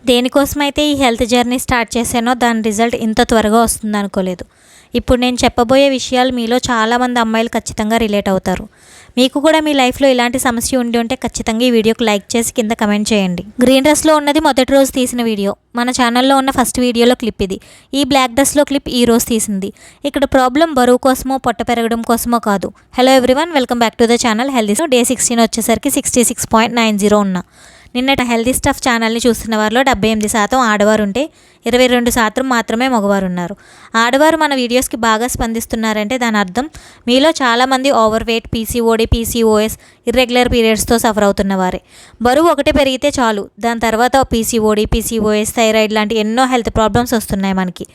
దేనికోసమైతే ఈ health journey start చేశానో దాని రిజల్ట్ ఇంత త్వరగా వస్తుంది అనుకోలేదు. ఇప్పుడు నేను చెప్పబోయే విషయాలు మీలో చాలామంది అమ్మాయిలు ఖచ్చితంగా రిలేట్ అవుతారు. మీకు కూడా మీ లైఫ్లో ఇలాంటి సమస్య ఉండి ఉంటే ఖచ్చితంగా ఈ వీడియోకి లైక్ చేసి కింద కమెంట్ చేయండి. గ్రీన్ డ్రెస్లో ఉన్నది మొదటి రోజు తీసిన వీడియో. మన ఛానల్లో ఉన్న ఫస్ట్ వీడియోలో క్లిప్ ఇది. ఈ బ్లాక్ డ్రెస్లో క్లిప్ ఈ రోజు తీసింది. ఇక్కడ ప్రాబ్లం బరువు కోసమో పొట్ట పెరగడం కోసమో కాదు. Hello everyone, welcome back to the channel healthy. Day 16 వచ్చేసరికి 66.90 ఉన్నా. నిన్నటి హెల్దీ స్టఫ్ ఛానల్ని చూస్తున్న వారిలో 78% ఆడవారు ఉంటే 22% మాత్రమే మగవారు ఉన్నారు. ఆడవారు మన వీడియోస్కి బాగా స్పందిస్తున్నారంటే దాని అర్థం మీలో చాలామంది over weight, PCOD, PCOS, irregular పీరియడ్స్తో సఫర్ అవుతున్నవారే. బరువు ఒకటి పెరిగితే చాలు, దాని తర్వాత పీసీఓడి, పీసీఓఎస్, థైరాయిడ్ లాంటి ఎన్నో హెల్త్ ప్రాబ్లమ్స్ వస్తున్నాయి మనకి.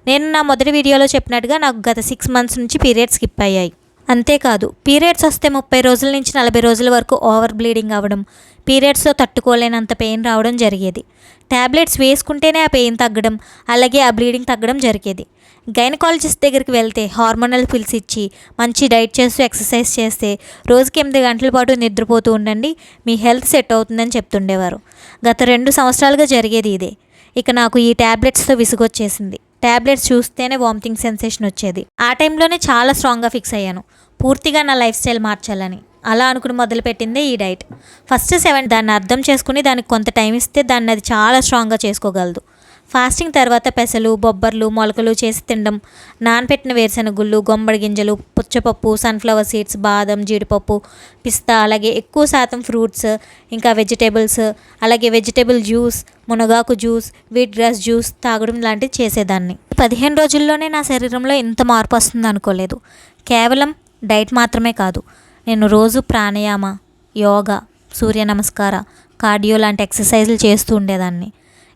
నేను నా మొదటి వీడియోలో చెప్పినట్టుగా నాకు గత 6 months నుంచి పీరియడ్స్ స్కిప్ అయ్యాయి. అంతేకాదు, పీరియడ్స్ వస్తే 30 రోజుల నుంచి 40 రోజుల వరకు ఓవర్ బ్లీడింగ్ అవ్వడం, పీరియడ్స్లో తట్టుకోలేనంత పెయిన్ రావడం జరిగేది. ట్యాబ్లెట్స్ వేసుకుంటేనే ఆ పెయిన్ తగ్గడం, అలాగే ఆ బ్లీడింగ్ తగ్గడం జరిగేది. గైనకాలజిస్ట్ దగ్గరికి వెళ్తే హార్మోనల్ పిల్స్ ఇచ్చి మంచి డైట్ చేస్తూ ఎక్సర్సైజ్ చేస్తే రోజుకి 8 గంటల పాటు నిద్రపోతూ ఉండండి, మీ హెల్త్ సెట్ అవుతుందని చెప్తుండేవారు. గత 2 సంవత్సరాలుగా జరిగేది ఇదే. ఇక నాకు ఈ ట్యాబ్లెట్స్తో విసుగొచ్చేసింది. ట్యాబ్లెట్స్ చూస్తేనే వామిటింగ్ సెన్సేషన్ వచ్చేది. ఆ టైంలోనే చాలా స్ట్రాంగ్గా ఫిక్స్ అయ్యాను, పూర్తిగా నా లైఫ్ స్టైల్ మార్చాలని. అలా అనుకుని మొదలుపెట్టిందే ఈ డైట్. ఫస్ట్ 7 దాన్ని అర్థం చేసుకుని దానికి కొంత టైం ఇస్తే దాన్ని అది చాలా స్ట్రాంగ్గా చేసుకోగలదు. ఫాస్టింగ్ తర్వాత పెసలు, బొబ్బర్లు, మొలకలు చేసి తినడం, నానపెట్టిన వేరుశెనగుళ్ళు, గొంబడి గింజలు, పుచ్చపప్పు, సన్ఫ్లవర్ సీడ్స్, బాదం, జీడిపప్పు, పిస్తా, అలాగే ఎక్కువ శాతం ఫ్రూట్స్, ఇంకా వెజిటేబుల్స్, అలాగే వెజిటేబుల్ జ్యూస్, మునగాకు జ్యూస్, వీట్ గ్రాస్ జ్యూస్ తాగడం లాంటివి చేసేదాన్ని. 15 రోజుల్లోనే నా శరీరంలో ఇంత మార్పు వస్తుంది అనుకోలేదు. కేవలం డైట్ మాత్రమే కాదు, నేను రోజు ప్రాణాయామ, యోగా, సూర్య నమస్కార, కార్డియో లాంటి ఎక్సర్సైజులు చేస్తూ ఉండేదాన్ని.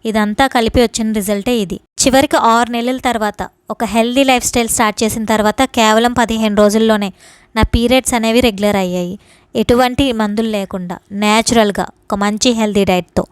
ఇదంతా కలిపి వచ్చిన రిజల్టే ఇది. చివరికి 6 నెలల తర్వాత ఒక హెల్దీ లైఫ్ స్టైల్ స్టార్ట్ చేసిన తర్వాత కేవలం 15 రోజుల్లోనే నా పీరియడ్స్ అనేవి రెగ్యులర్ అయ్యాయి. ఎటువంటి మందులు లేకుండా న్యాచురల్గా ఒక మంచి హెల్దీ డైట్తో.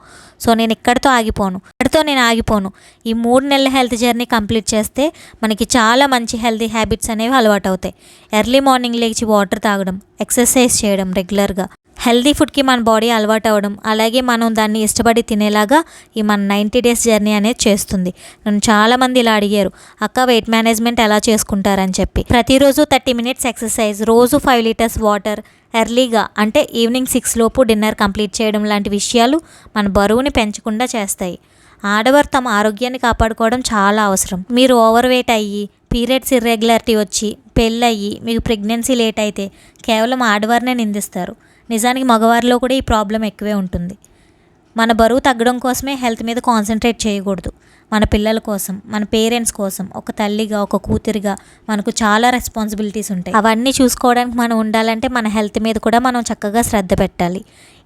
సో నేను ఇక్కడితో ఆగిపోను. ఈ 3 నెలల హెల్త్ జర్నీ కంప్లీట్ చేస్తే మనకి చాలా మంచి హెల్దీ హ్యాబిట్స్ అనేవి అలవాటు అవుతాయి. ఎర్లీ మార్నింగ్ లేచి వాటర్ తాగడం, ఎక్సర్సైజ్ చేయడం రెగ్యులర్గా, హెల్దీ ఫుడ్కి మన బాడీ అలవాటు అవ్వడం, అలాగే మనం దాన్ని ఇష్టపడి తినేలాగా ఈ మన 90 days జర్నీ అనేది చేస్తుంది. నన్ను చాలామంది ఇలా అడిగారు, అక్క వెయిట్ మేనేజ్మెంట్ ఎలా చేసుకుంటారని చెప్పి. ప్రతిరోజు 30 minutes ఎక్సర్సైజ్, రోజు 5 liters వాటర్, ఎర్లీగా అంటే ఈవినింగ్ 6 లోపు డిన్నర్ కంప్లీట్ చేయడం లాంటి విషయాలు మన బరువుని పెంచకుండా చేస్తాయి. ఆడవారు తమ ఆరోగ్యాన్ని కాపాడుకోవడం చాలా అవసరం. మీరు ఓవర్ వెయిట్ అయ్యి, పీరియడ్స్ ఇర్రెగ్యులారిటీ వచ్చి, పెళ్ళయ్యి మీకు ప్రెగ్నెన్సీ లేట్ అయితే కేవలం ఆడవారినే నిందిస్తారు. నిజానికి మగవారిలో కూడా ఈ ప్రాబ్లం ఎక్కువే ఉంటుంది. మన బరువు తగ్గడం కోసమే హెల్త్ మీద కాన్సన్ట్రేట్ చేయకూడదు. మన పిల్లల కోసం, మన పేరెంట్స్ కోసం, ఒక తల్లిగా, ఒక కూతురిగా మనకు చాలా రెస్పాన్సిబిలిటీస్ ఉంటాయి. అవన్నీ చూసుకోవడానికి మనం ఉండాలంటే మన హెల్త్ మీద కూడా మనం చక్కగా శ్రద్ధ పెట్టాలి.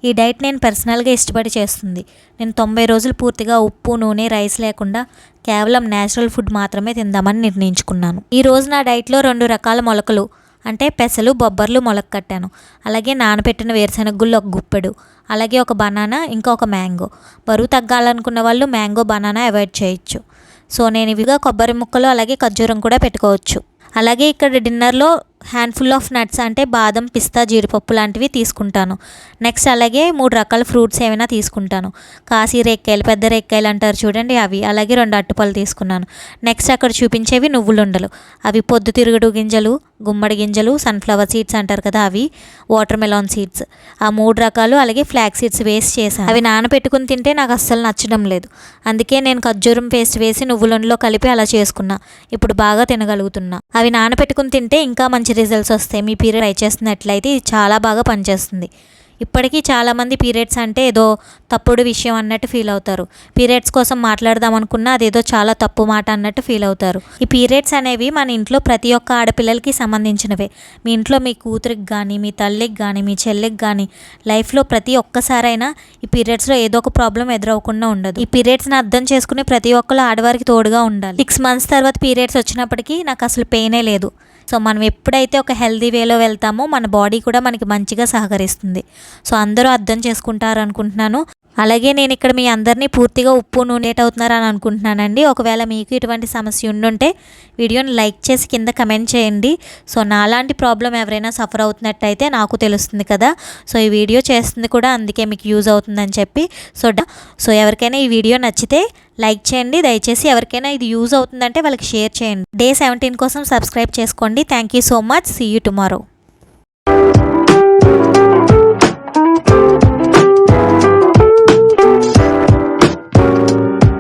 ఈ డైట్ నేను పర్సనల్గా ఇష్టపడి చేస్తుంది. నేను 90 రోజులు పూర్తిగా ఉప్పు, నూనె, రైస్ లేకుండా కేవలం న్యాచురల్ ఫుడ్ మాత్రమే తిందామని నిర్ణయించుకున్నాను. ఈ రోజు నా డైట్లో 2 రకాల మొలకలు అంటే పెసలు, బొబ్బర్లు మొలక కట్టాను. అలాగే నానబెట్టిన వేరుశెనగుళ్ళు 1 గుప్పెడు, అలాగే ఒక బనానా, ఇంకా ఒక మ్యాంగో. బరువు తగ్గాలనుకున్న వాళ్ళు మ్యాంగో, బనానా అవాయిడ్ చేయొచ్చు. సో నేను ఇవిగా కొబ్బరి ముక్కలు, అలాగే ఖర్జూరం కూడా పెట్టుకోవచ్చు. అలాగే ఇక్కడ డిన్నర్లో హ్యాండ్ఫుల్ ఆఫ్ నట్స్ అంటే బాదం, పిస్తా, జీడిపప్పు లాంటివి తీసుకుంటాను. నెక్స్ట్ అలాగే 3 రకాల ఫ్రూట్స్ ఏమైనా తీసుకుంటాను. కాశీ రేక్కాయలు, పెద్ద రేక్కాయలు అంటారు చూడండి అవి, అలాగే 2 అరటిపళ్ళు తీసుకున్నాను. నెక్స్ట్ అక్కడ చూపించేవి నువ్వులుండలు, అవి పొద్దుతిరుగుడు గింజలు, గుమ్మడి గింజలు, సన్ఫ్లవర్ సీడ్స్ అంటారు కదా అవి, వాటర్ మెలాన్ సీడ్స్, ఆ 3 రకాలు, అలాగే ఫ్లాక్ సీడ్స్ వేస్ట్ చేశాను. అవి నానబెట్టుకుని తింటే నాకు అస్సలు నచ్చడం లేదు. అందుకే నేను ఖర్జూరం పేస్ట్ వేసి నువ్వులుండలో కలిపి అలా చేసుకున్నా. ఇప్పుడు బాగా తినగలుగుతున్నా. అవి నానబెట్టుకుని తింటే ఇంకా మంచి రిజల్ట్స్ వస్తాయి. మీ పీరియడ్ ట్రై చేస్తున్నట్లయితే ఇది చాలా బాగా పనిచేస్తుంది. ఇప్పటికీ చాలామంది పీరియడ్స్ అంటే ఏదో తప్పుడు విషయం అన్నట్టు ఫీల్ అవుతారు. పీరియడ్స్ కోసం మాట్లాడదాం అనుకున్నా అదేదో చాలా తప్పు మాట అన్నట్టు ఫీల్ అవుతారు. ఈ పీరియడ్స్ అనేవి మన ఇంట్లో ప్రతి ఒక్క ఆడపిల్లలకి సంబంధించినవే. మీ ఇంట్లో మీ కూతురికి కానీ, మీ తల్లికి కానీ, మీ చెల్లికి కానీ లైఫ్లో ప్రతి ఒక్కసారైనా ఈ పీరియడ్స్లో ఏదో ఒక ప్రాబ్లం ఎదురవ్వకుండా ఉండదు. ఈ పీరియడ్స్ని అర్థం చేసుకుని ప్రతి ఒక్కరు ఆడవారికి తోడుగా ఉండాలి. 6 months తర్వాత పీరియడ్స్ వచ్చినప్పటికీ నాకు అసలు పెయినే లేదు. సో మనం ఎప్పుడైతే ఒక హెల్దీ వేలో వెళ్తామో మన బాడీ కూడా మనకి మంచిగా సహకరిస్తుంది. సో అందరూ అర్థం చేసుకుంటారు అనుకుంటున్నాను. అలాగే నేను ఇక్కడ మీ అందరినీ పూర్తిగా ఉప్పు నూనె లేట్ అవుతున్నారని అనుకుంటున్నానండి. ఒకవేళ మీకు ఇటువంటి సమస్య ఉండుంటే వీడియోని లైక్ చేసి కింద కమెంట్ చేయండి. సో నాలాంటి ప్రాబ్లం ఎవరైనా సఫర్ అవుతున్నట్టయితే నాకు తెలుస్తుంది కదా. సో ఈ వీడియో చేస్తుంది కూడా అందుకే మీకు యూజ్ అవుతుందని చెప్పి. సో ఎవరికైనా ఈ వీడియో నచ్చితే లైక్ చేయండి. దయచేసి ఎవరికైనా ఇది యూజ్ అవుతుందంటే వాళ్ళకి షేర్ చేయండి. డే 17 కోసం సబ్స్క్రైబ్ చేసుకోండి. Thank you so much. See you tomorrow.